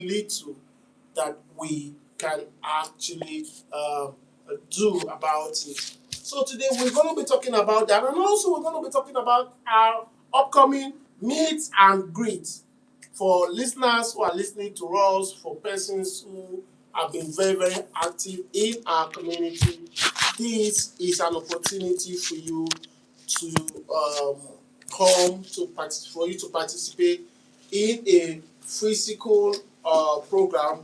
little that we can actually do about it. So today we're going to be talking about that, and also we're going to be talking about our upcoming meet and greet for listeners who are listening to us, for persons who have been very, very active in our community. This is an opportunity for you to for you to participate in a physical program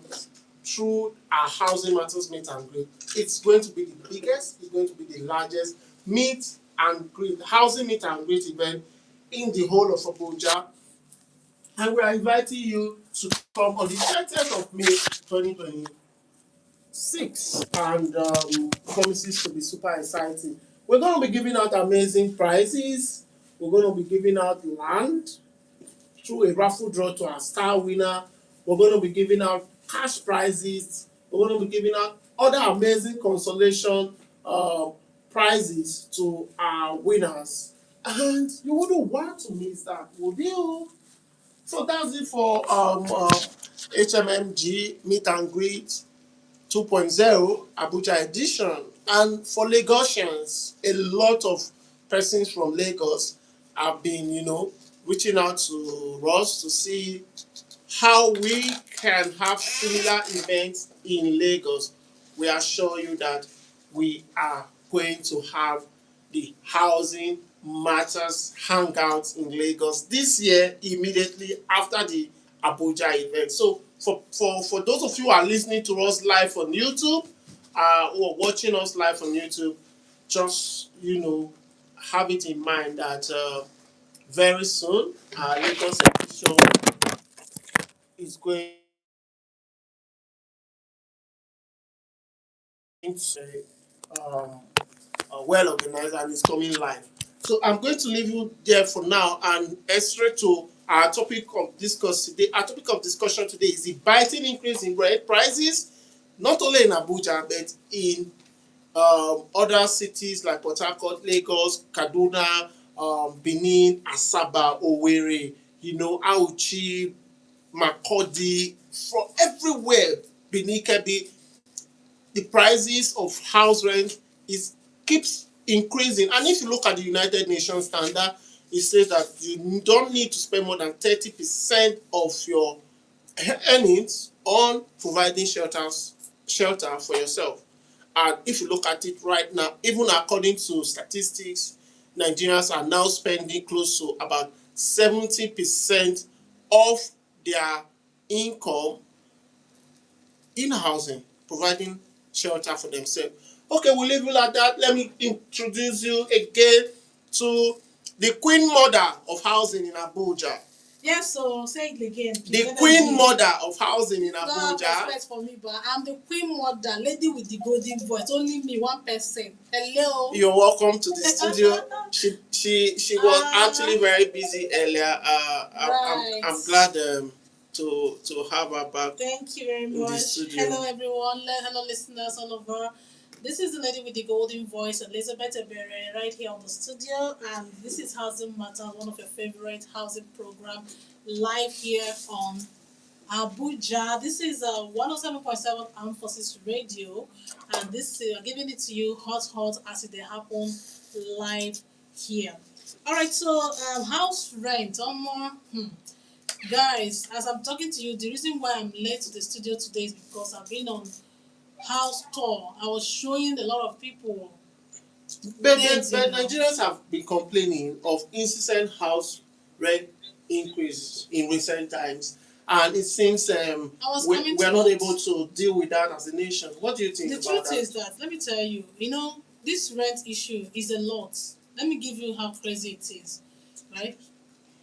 through our Housing Matters Meet and Greet. It's going to be the biggest, it's going to be the largest meet and greet, housing meet and greet event in the whole of Abuja. And we are inviting you to come on the 30th of May 2026. And promises to be super exciting. We're going to be giving out amazing prizes. We're going to be giving out land through a raffle draw to our star winner. We're going to be giving out cash prizes. We're going to be giving out other amazing consolation uh, prizes to our winners. And you wouldn't want to miss that, would you? So that's it for HMMG Meet and Greet 2.0 Abuja edition. And for Lagosians, a lot of persons from Lagos have been, reaching out to us to see how we can have similar events in Lagos. We assure you that we are going to have the Housing Matters Hangout in Lagos this year, immediately after the Abuja event. So, for those of you who are listening to us live on YouTube, or watching us live on YouTube, just have it in mind that very soon our Lagos edition is going to um, well organized and is coming live. So I'm going to leave you there for now and head straight to our topic of discuss today. Our topic of discussion today is the biting increase in bread prices, not only in Abuja but in other cities like Port Harcourt, Lagos, Kaduna, Benin, Asaba, Owerri, Auchi, Makurdi, from everywhere, Benin, Kebbi, the prices of house rent is keeps increasing. And if you look at the United Nations standard, it says that you don't need to spend more than 30% of your earnings on providing shelter for yourself. And if you look at it right now, even according to statistics, Nigerians are now spending close to about 70% of their income in housing, providing shelter for themselves. Okay, we'll leave you like that. Let me introduce you again to the queen mother of housing in Abuja. Yes, so say it again. The queen mother of housing in Abuja. No respect for me, but I'm the queen mother, lady with the golden voice. Only me, one person. Hello. You're welcome to the studio. She was actually very busy earlier. Right. I'm glad to have her back. Thank you very much. Hello everyone. Hello listeners all over. This is the lady with the golden voice, Elizabeth Ebere, right here on the studio, and this is Housing Matters, one of your favorite housing program, live here on Abuja. This is 107.7 Armed Forces Radio, and this giving it to you hot as it happen live here. All right, so house rent, guys. As I'm talking to you, the reason why I'm late to the studio today is because I've been on house tour. I was showing a lot of people. But Nigerians have been complaining of incessant house rent increase in recent times, and it seems we are not able to deal with that as a nation. What do you think about that? The truth is that, let me tell you, this rent issue is a lot. Let me give you how crazy it is, right?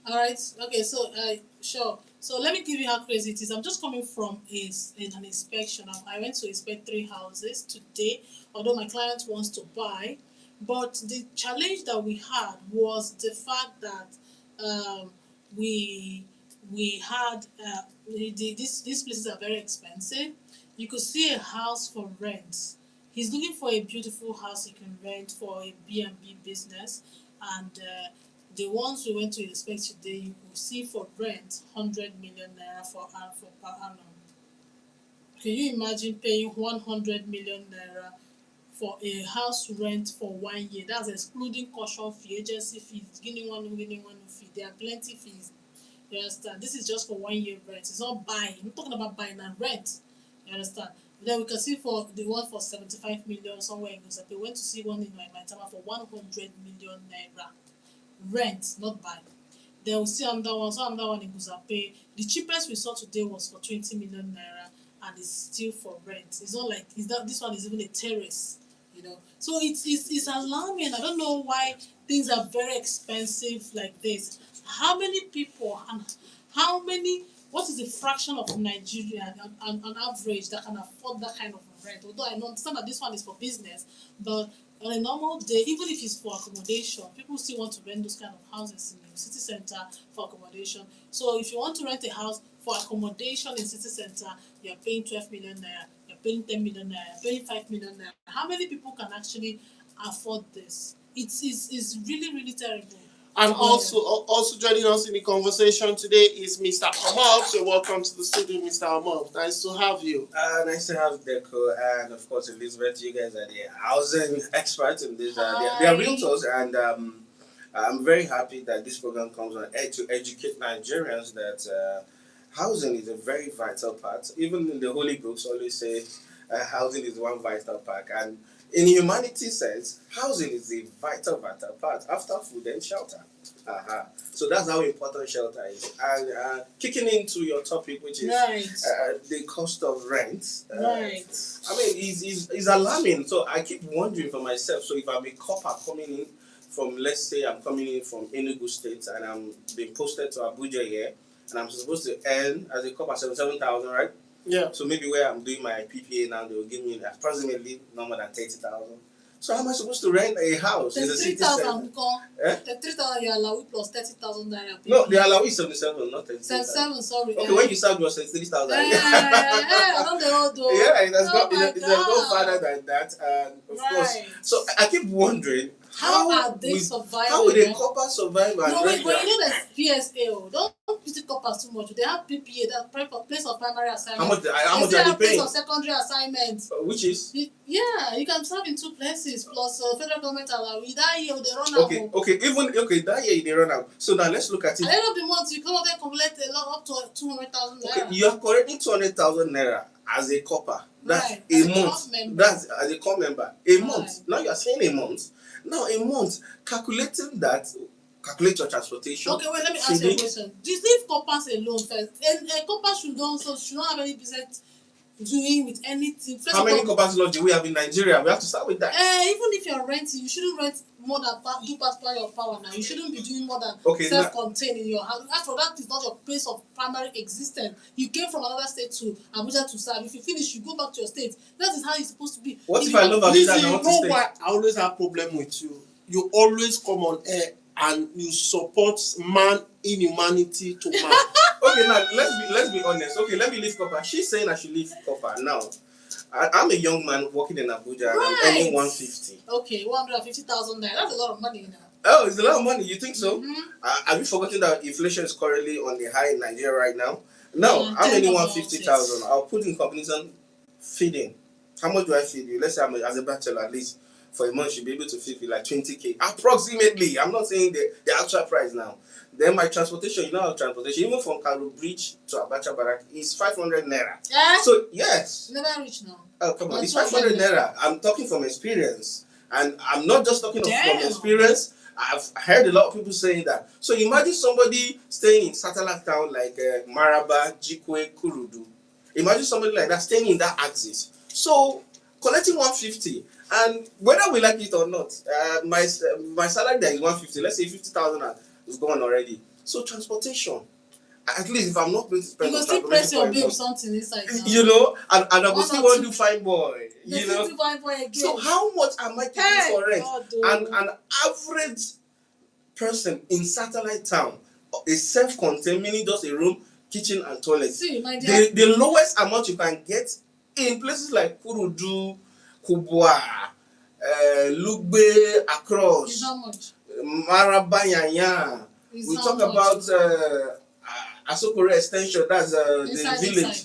All right. Okay. So, sure. So let me give you how crazy it is. I'm just coming from an inspection. I went to inspect 3 houses today, although my client wants to buy. But the challenge that we had was the fact that we had these places are very expensive. You could see a house for rent. He's looking for a beautiful house he can rent for a B&B business, and the ones we went to inspect today, you could see for rent 100 million naira for per annum. Can you imagine paying 100 million naira for a house rent for 1 year? That's excluding caution fee, agency fees, guinea one fee. There are plenty fees. You understand? This is just for 1 year rent. It's not buying. I'm talking about buying and rent. You understand? Then we can see for the one for 75 million somewhere in Guzape. We went to see one in Maitama for 100 million naira. Rent, not buy. Then we see another one, so another one in Guzape. The cheapest we saw today was for 20 million naira, and it's still for rent. It's not like this one is even a terrace, you know. So it's alarming. I don't know why things are very expensive like this. How many people and what is the fraction of Nigeria on average that can afford that kind of rent? Although I understand that this one is for business, but on a normal day, even if it's for accommodation, people still want to rent those kind of houses in the city center for accommodation. So if you want to rent a house for accommodation in city center, you're paying 12 million naira, you're paying 10 million naira, you're paying 5 million naira. How many people can actually afford this? It's really, really terrible. And also joining us in the conversation today is Mr. Amob. So welcome to the studio, Mr. Amob. Nice to have you. Nice to have Deco and of course Elizabeth. You guys are the housing experts in this. They are realtors, and I'm very happy that this program comes on to educate Nigerians that housing is a very vital part. Even in the holy books always say housing is one vital part, and in humanity sense, housing is a vital part. After food, then shelter. So that's how important shelter is. And kicking into your topic, which is the cost of rent. Right. I mean, is alarming. So I keep wondering for myself. So if I'm a copper coming in from, let's say I'm coming in from Enugu State and I'm being posted to Abuja here, and I'm supposed to earn as a copper 77,000, right? Yeah. So maybe where I'm doing my PPA now, they will give me approximately no more than 30,000. So how am I supposed to rent a house in the city center? 3,000 you allow plus 30,000 naira. No, the allow is 77, not 30. 77, sorry. Okay, when you start, you was 33,000. I don't know though. Yeah, it has no farther than that, and of course. So I keep wondering. How are they surviving? How will the coppers survive? No, wait, you know there's PSA. Don't use the coppers too much. They have PPA, that place of primary assignment. How much are they paying? Place of secondary assignment. Which is? Yeah, you can serve in 2 places plus federal government allow. That year they run out. Okay, that year they run out. So now let's look at it. At the end of the month, you come out and collect a lot up to 200,000 naira. Okay, you are collecting 200,000 naira as a copper. That's right. a month. That's as a core member. A month. Now you are saying a month. Now a month, calculate your transportation. Okay, wait, let me ask you a question. Do you leave coppers alone first? And coppers should not have any business doing with anything. First How many coppers laws do we have in Nigeria? We have to start with that. Even if you're renting, you shouldn't rent more than do past your power now. You shouldn't be doing more than self-contained in your house. After that is not your place of primary existence. You came from another state to Abuja to serve. If you finish, you go back to your state. That is how it's supposed to be. What if I love Abuja and I want to stay? Why I always have problem with you. You always come on air and you support man inhumanity to man. Okay, now let's be honest. Okay, let me leave copper. She's saying I should leave copper. Now, I'm a young man working in Abuja and I'm earning 150. Okay, 150,000 naira. That's a lot of money now. Oh, it's a lot of money. You think so? Mm-hmm. Have you forgotten that inflation is currently on the high in Nigeria right now? No, I'm earning 150,000. I'll put in combination feeding. How much do I feed you? Let's say I'm as a bachelor, at least for a month, should be able to feed you like 20K approximately. I'm not saying the actual price now. Then my transportation, transportation, even from Karu Bridge to Abacha Barak is 500 naira. Yeah. So yes. Never reach now. Oh come on, it's 500 naira. I'm talking from experience, and I'm not just talking from experience. I've heard a lot of people saying that. So imagine somebody staying in satellite town like Maraba, Jikwe, Kurudu. Imagine somebody like that staying in that axis. So collecting 150, and whether we like it or not, my salary there is 150. Let's say 50,000 is gone already. So transportation, at least if I'm not going to spend, you go still press your bill something inside now. You know, and I will still want to fine boy. You know, fine boy again. So how much am I taking for rent? And an average person in satellite town is self-contained, meaning just a room, kitchen, and toilet. See, my dear, the lowest amount you can get in places like Kurudu, Kubwa, Lugbe, across. is how much? Marabayanya. We talk about Asokore extension, that's the village.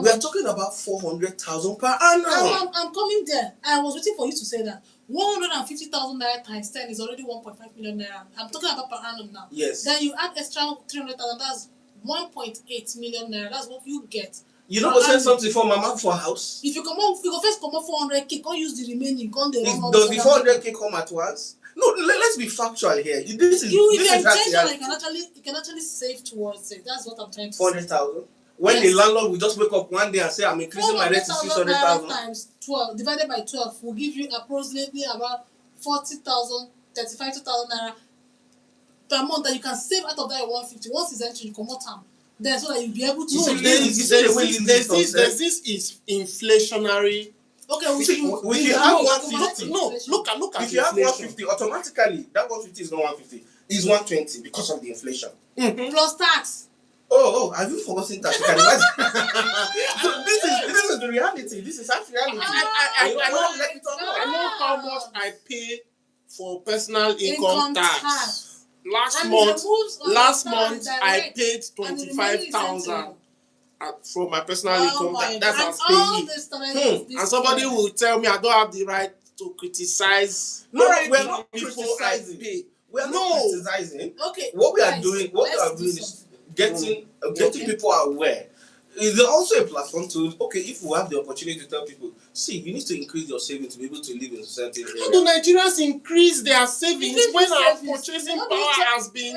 We are talking about 400,000 per annum. I'm coming there. I was waiting for you to say that. 150,000 naira times 10 is already 1.5 million naira. I'm talking about per annum now. Yes. Then you add extra 300,000, that's 1.8 million naira. That's what you get. You know, send something for mama for house. If you come out, you go first come out 400k, can't use the remaining, can't they run all Does the 400k come at once? No, let's be factual here. This is you this can is intention, you can actually save towards it. That's what I'm trying to say. 400,000. When the landlord will just wake up one day and say, I'm increasing my rent to 600,000 times 12 divided by 12 will give you approximately about 40,000, 35,000 naira per month that you can save out of that 150. Once it's entering, you come out time. Then so that you'll be able to. No, there's this is inflationary. Okay, if you have 150, look at if you have 150, automatically that 150 is not 150, it's 120 because of the inflation. Plus tax. Oh, have you forgotten that? You can imagine. So this is the reality. This is actually reality. I know how much I pay for personal income tax. Last month I paid 25,000 for my personal income tax. That's as payee. And somebody will tell me I don't have the right to criticize. No, we're not criticizing. We're not criticizing. Okay. What we are doing is getting people aware. Is there also a platform to if we have the opportunity to tell people, see, you need to increase your savings to be able to live in society. How do Nigerians increase their savings when our purchasing power has been